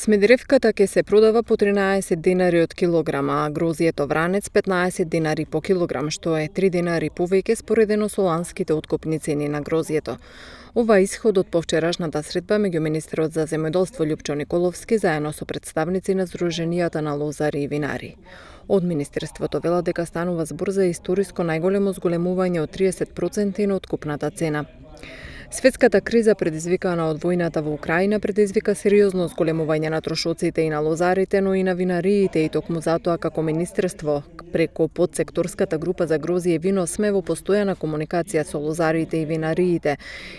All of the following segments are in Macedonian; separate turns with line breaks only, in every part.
Смедревката ќе се продава по 13 динари од килограма, а грозието вранец 15 динари по килограм, што е 3 динари повеќе споредено со ланските откупни цени на грозието. Ова е исход од повчерашната средба меѓу министерот за земјоделство Љупчо Николовски заедно со представници на здруженијата на лозари и винари. Од министерството велат дека станува збор за историско најголемо зголемување од 30% на откупната цена. Светската криза предизвикана од војната во Украина предизвика сериозно зголемување на трошоците и на лозарите, но и на винариите, и токму затоа како министерство преку подсекторската група за грозје и вино сме во постојана комуникација со лозарите и винариите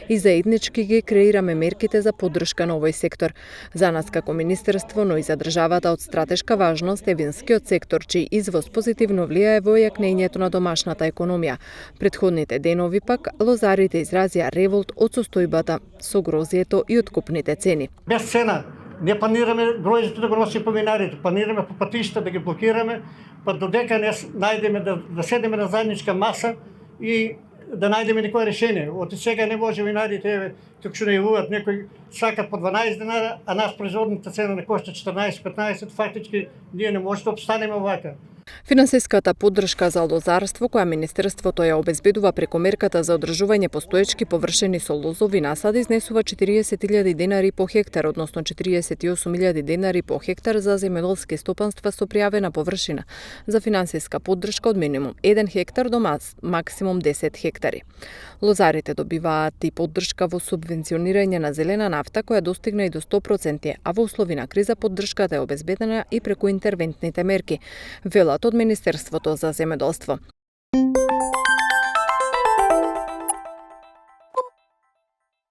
и заеднички ги креираме мерките за поддршка на овој сектор. За нас како министерство, но и за државата од стратешка важност е винскиот сектор, чиј извоз позитивно влијае во јакнењето на домашната економија. Предходните денови пак лозарите изразија револт од состојбата со грозието и откупните цени.
Без цена не планираме грозието да го носи по винарите, планираме по патишта да ги блокираме, па додека не најдеме да седеме на заедничка маса и да најдеме некое решение. Од сега не може винарите, тук што најавуваат, некој сака по 12 динара, а нас производната цена не кошта 14-15, фактички ние не може да обстанеме овака.
Финансиската поддршка за лозарство, која министерството ја обезбедува преку мерката за одржување постоечки површини со лозови насади, изнесува 40.000 денари по хектар, односно 48.000 денари по хектар за земјоделски стопанства со пријавена површина за финансиска поддршка од минимум 1 хектар до максимум 10 хектари. Лозарите добиваат и поддршка во субвенционирање на зелена нафта, која достигна и до 100%, а во услови на криза поддршката е обезбедена и преку интервентните мерки, велат од Министерството за земјоделство.